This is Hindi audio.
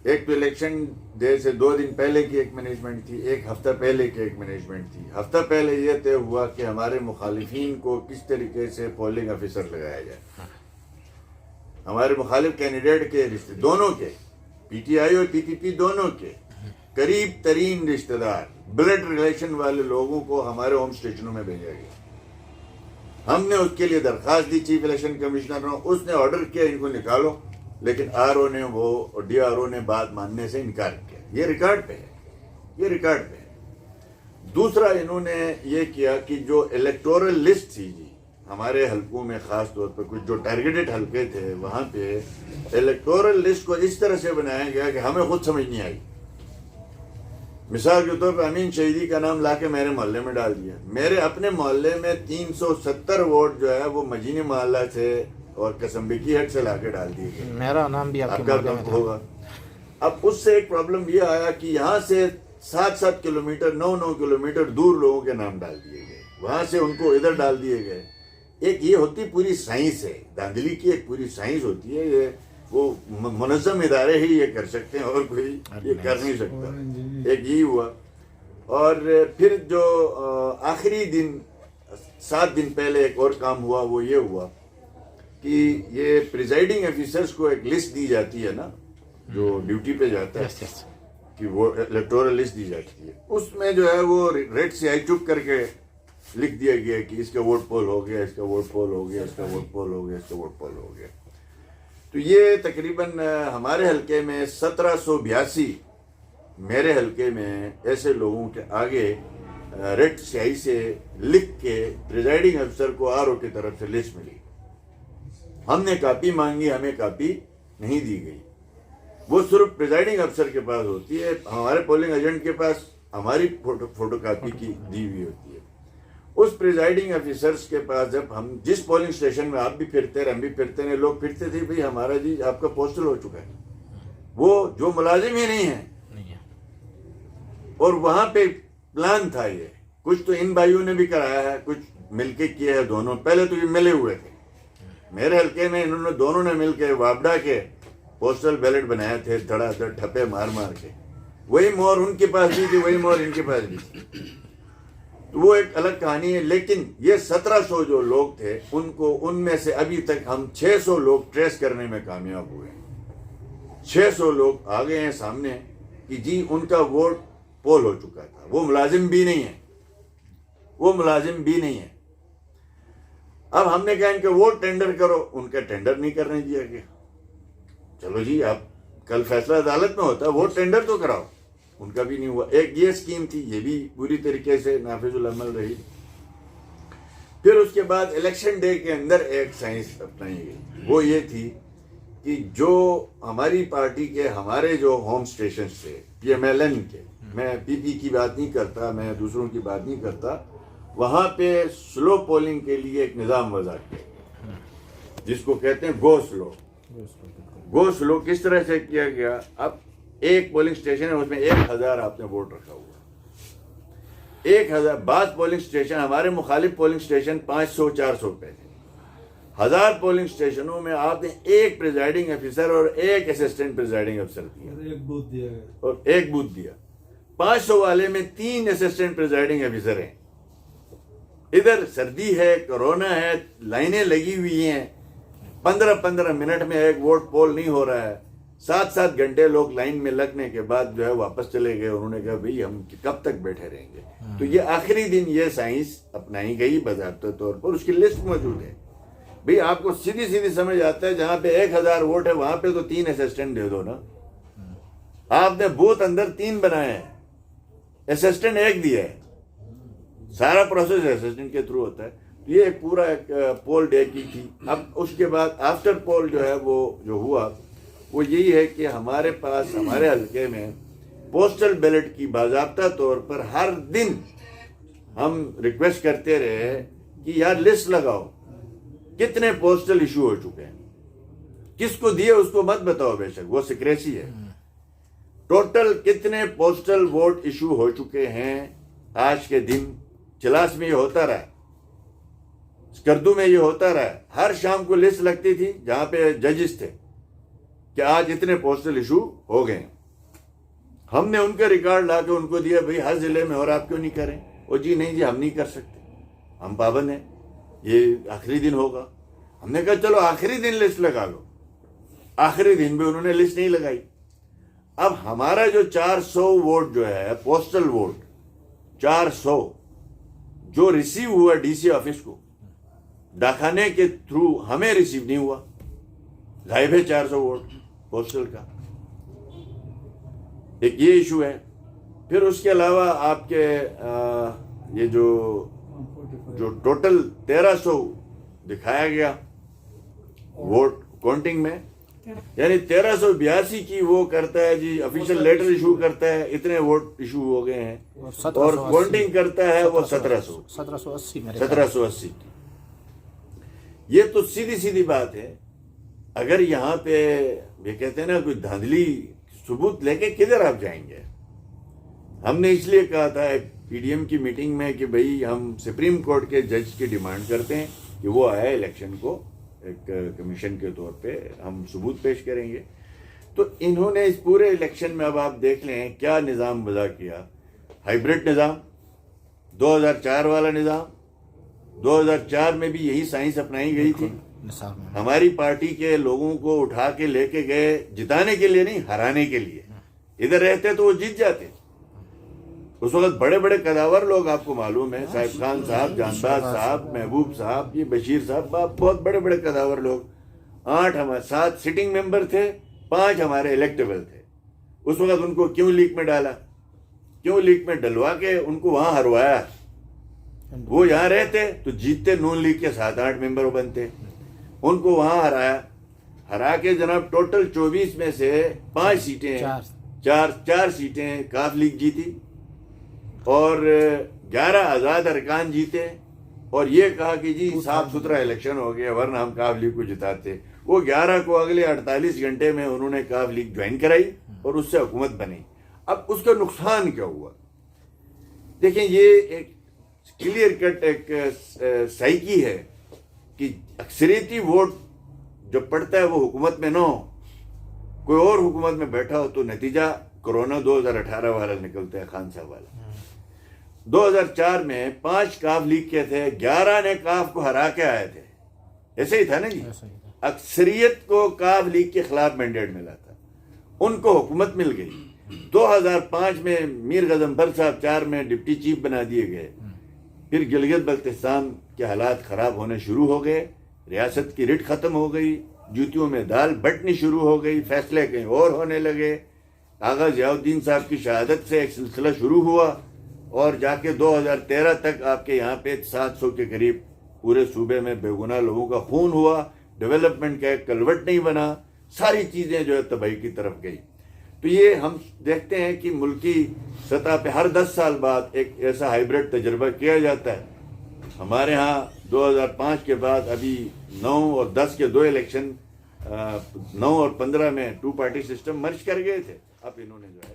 एक तो इलेक्शन डे से 2 दिन पहले की एक मैनेजमेंट थी, एक हफ्ता पहले की एक मैनेजमेंट थी। हफ्ता पहले ये तय हुआ कि हमारे मुखालिफिन को किस तरीके से पोलिंग ऑफिसर लगाया जाए। हमारे मुखालिफ कैंडिडेट के रिश्ते दोनों के, पीटीआई और पीपीपी दोनों के करीब तरीन रिश्तेदार, ब्लड रिलेशन वाले लोगों को हमारे होम स्टेशनों में भेजा गया। हमने उसके लिए दरखास्त दी चीफ इलेक्शन कमिश्नर ने, उसने ऑर्डर किया इनको निकालो, लेकिन आरओ ने डीआरओ ने बात मानने से इनकार किया। ये रिकॉर्ड पे है, ये रिकॉर्ड पे है। दूसरा, इन्होंने ये किया कि जो इलेक्टोरल लिस्ट थी जी, हमारे हलकों में खास तौर पर कुछ जो टारगेटेड हलके थे, वहां पे इलेक्टोरल लिस्ट को इस तरह से बनाया गया कि हमें खुद समझ नहीं आई। मिसाल के तौर पर अमीन शहीदी का नाम लाके मेरे मोहल्ले में डाल दिया। मेरे अपने मोहल्ले में 370 वोट जो है वो मजीनी मोहल्ला से और कसम्बिकी हट से लाके डाल दिए गए। मेरा नाम भी आपका होगा। अब उससे एक प्रॉब्लम ये आया कि यहाँ से 7-7 किलोमीटर 9-9 किलोमीटर दूर लोगों के नाम डाल दिए गए, वहां से उनको इधर डाल दिए गए। एक ये होती पूरी साइंस है, धांधली की एक पूरी साइंस होती है। ये वो मुनज़्ज़म इदारे ही ये कर सकते हैं और कोई ये कर नहीं सकता। एक यही हुआ। और फिर जो आखिरी दिन 7 दिन पहले एक और काम हुआ, वो ये हुआ कि ये प्रिजाइडिंग ऑफिसर्स को एक लिस्ट दी जाती है ना, जो ड्यूटी पे जाता है, कि वो इलेक्टोरल लिस्ट दी जाती है। उसमें जो है वो रेड स्याही चुप करके लिख दिया गया कि इसका वोट पोल हो गया, इसका वोट पोल हो गया, इसका वोट पोल हो गया, इसका वोट पोल हो गया। तो ये तकरीबन हमारे हलके में 1782 मेरे हलके में ऐसे लोगों के आगे रेड स्याही से लिख के प्रिजाइडिंग अफसर को आरओ की तरफ से लिस्ट मिली। हमने कापी मांगी, हमें कापी नहीं दी गई। वो सिर्फ प्रिजाइडिंग अफसर के पास होती है, हमारे पोलिंग एजेंट के पास हमारी फोटो कापी की दी हुई होती है। उस प्रिजाइडिंग ऑफिसर्स के पास जब हम जिस पोलिंग स्टेशन में आप भी फिरते रहे, हम भी फिरते रहे, लोग फिरते थे, भाई हमारा जी आपका पोस्टल हो चुका है, वो जो मुलाजिम ही नहीं है। और वहां पे प्लान था, ये कुछ तो इन भाइयों ने भी कराया है, कुछ मिलके किए हैं दोनों। पहले तो ये मिले हुए थे मेरे हल्के में, इन्होंने दोनों ने मिलके वापडा के पोस्टल बैलेट बनाए थे, धड़ाधड़ ठप्पे मार मार के। वही मोहर उनके पास भी थी, वही मोहर इनके पास भी थी। तो वो एक अलग कहानी है। लेकिन ये 1700 जो लोग थे, उनको, उनमें से अभी तक हम 600 लोग ट्रेस करने में कामयाब हुए। 600 लोग आ गए हैं सामने कि जी उनका वोट पोल हो चुका था। वो मुलाजिम भी नहीं है, वो मुलाजिम भी नहीं है। अब हमने कहा इनके वोट टेंडर करो, उनका टेंडर नहीं करने दिया गया। चलो जी, आप कल फैसला अदालत में होता है, वोट टेंडर तो कराओ, उनका भी नहीं हुआ। एक ये स्कीम थी, ये भी पूरी तरीके से नाफिजुल अमल रही। फिर उसके बाद इलेक्शन डे के अंदर एक साइंस अपनाई गई, वो ये थी कि जो हमारी पार्टी के हमारे जो होम स्टेशन थे पीएमएलएन के, मैं पीपी की बात नहीं करता, मैं दूसरों की बात नहीं करता, वहां पे स्लो पोलिंग के लिए एक निज़ाम वज़ा किया जिसको कहते हैं गो स्लो। गो स्लो किस तरह से किया गया? अब एक पोलिंग स्टेशन है, उसमें 1000 आपने वोट रखा हुआ। 1000 बाद पोलिंग स्टेशन, हमारे मुखालिफ पोलिंग स्टेशन 500-400 पे थे। 1000 पोलिंग स्टेशनों में आपने एक प्रिजाइडिंग ऑफिसर और एक असिस्टेंट प्रिजाइडिंग अफसर दिया, और एक बूथ दिया। 500 वाले में 3 असिस्टेंट प्रिजाइडिंग ऑफिसर हैं। इधर सर्दी है, कोरोना है, लाइनें लगी हुई हैं, 15-15 मिनट में एक वोट पोल नहीं हो रहा है। 7-7 घंटे लोग लाइन में लगने के बाद जो है वापस चले गए। उन्होंने कहा भाई हम कब तक बैठे रहेंगे। तो ये आखिरी दिन ये साइंस अपनाई गई बाज़ाब्ता तौर पर, उसकी लिस्ट मौजूद है। भाई आपको सीधी सीधी समझ आता है, जहां पे 1000 वोट है वहां पे तो 3 असिस्टेंट दे दो ना। आपने बूथ अंदर 3 बनाए हैं, असिस्टेंट 1 दिया है, सारा प्रोसेस असिस्टेंट के थ्रू होता है। तो ये एक पूरा एक पोल डे की थी। अब उसके बाद आफ्टर पोल जो है वो जो हुआ वो यही है कि हमारे पास हमारे हल्के में पोस्टल बैलेट की बाज़ाब्ता तौर पर हर दिन हम रिक्वेस्ट करते रहे कि यार लिस्ट लगाओ, कितने पोस्टल इशू हो चुके हैं, किसको दिए उसको मत बताओ, बेशक वो सिक्रेसी है। टोटल कितने पोस्टल वोट इशू हो चुके हैं आज के दिन। चिलास में ये होता रहा, स्कर्दू में ये होता रहा, हर शाम को लिस्ट लगती थी जहां पे जजेस थे, कि आज इतने पोस्टल इशू हो गए। हमने उनका रिकॉर्ड ला के उनको दिया, भाई हर जिले में और आप क्यों नहीं करें? वो जी नहीं जी हम नहीं कर सकते, हम पाबंद हैं, ये आखिरी दिन होगा। हमने कहा चलो आखिरी दिन लिस्ट लगा लो। आखिरी दिन भी उन्होंने लिस्ट नहीं लगाई। अब हमारा जो 400 वोट जो है पोस्टल वोट 400 जो रिसीव हुआ डीसी ऑफिस को डाकखाने के थ्रू, हमें रिसीव नहीं हुआ। गायब है 400 वोट पोस्टल का। एक ये इशू है। फिर उसके अलावा आपके ये जो टोटल 1300 दिखाया गया वोट काउंटिंग में, यानी 1382 की वो करता है जी, ऑफिशियल लेटर इशू करता है, इतने वोट इशू हो गए हैं, और काउंटिंग करता है वो 1780 की। ये तो सीधी सीधी बात है। अगर यहाँ पे ये कहते हैं ना कोई धांधली सबूत लेके किधर आप जाएंगे? हमने इसलिए कहा था पीडीएम की मीटिंग में कि भाई हम सुप्रीम कोर्ट के जज की डिमांड करते हैं कि वो आया इलेक्शन को एक कमीशन के तौर पे हम सबूत पेश करेंगे। तो इन्होंने इस पूरे इलेक्शन में, अब आप देख लें क्या निज़ाम वज़ा किया। हाइब्रिड निज़ाम, 2004 वाला निज़ाम, 2004 में भी यही साइंस अपनाई गई थी। हमारी पार्टी के लोगों को उठा के लेके गए जिताने के लिए नहीं, हराने के लिए। इधर रहते तो वो जीत जाते। उस वक्त बड़े बड़े कदावर लोग, आपको मालूम है, साहिब खान साहब, जानबाज साहब, महबूब साहब, ये बशीर साहब, बहुत बड़े बड़े कदावर लोग। 7 सिटिंग मेंबर थे, 5 हमारे इलेक्टेबल थे। उस वक्त उनको क्यों लीक में डाला? क्यों लीक में डलवा के उनको वहां हरवाया? वो यहाँ रहते तो जीतते, नून लीग के 7-8 मेंबर बनते। उनको वहां हरा के जनाब टोटल 24 में से 5 सीटें, चार सीटें काफ लीग जीती और 11 आजाद अरकान जीते। और ये कहा कि जी साफ सुथरा इलेक्शन हो गया, वरना हम काफ लीग को जिताते। वो 11 को अगले 48 घंटे में उन्होंने काफ लीग ज्वाइन कराई और उससे हुकूमत बनी। अब उसका नुकसान क्या हुआ? देखें, ये एक क्लियर कट एक साइकी है कि अक्सरियती वोट जो पड़ता है वो हुकूमत में ना हो, कोई और हुकूमत में बैठा हो, तो नतीजा कोरोना 2018 वाला निकलता है, खान साहब वाला। 2004 में 5 काफ लीग के थे, 11 ने काफ को हरा के आए थे। ऐसे ही था ना जी। अक्सरियत को काफ लीग के खिलाफ मैंडेट मिला था, उनको हुकूमत मिल गई। 2005 में मीर गजम्बर साहब 4 में डिप्टी चीफ बना दिए गए। फिर गिलगित बल्तिस्तान के हालात खराब होने शुरू हो गए, रियासत की रिट खत्म हो गई, जूतियों में दाल बटनी शुरू हो गई, फैसले कहीं और होने लगे। आगा ज़ियाउद्दीन साहब की शहादत से एक सिलसिला शुरू हुआ और जाके 2013 तक आपके यहाँ पे 700 के करीब पूरे सूबे में बेगुनाह लोगों का खून हुआ। डेवलपमेंट का एक कलवट नहीं बना, सारी चीज़ें जो है तबाही की तरफ गई। तो ये हम देखते हैं कि मुल्की सतह पे हर 10 साल बाद एक ऐसा हाइब्रिड तजर्बा किया जाता है। हमारे यहाँ 2005 के बाद अभी 9 और 10 के 2 इलेक्शन, 9 और 15 में 2 पार्टी सिस्टम मर्ज कर गए थे। अब इन्होंने जो है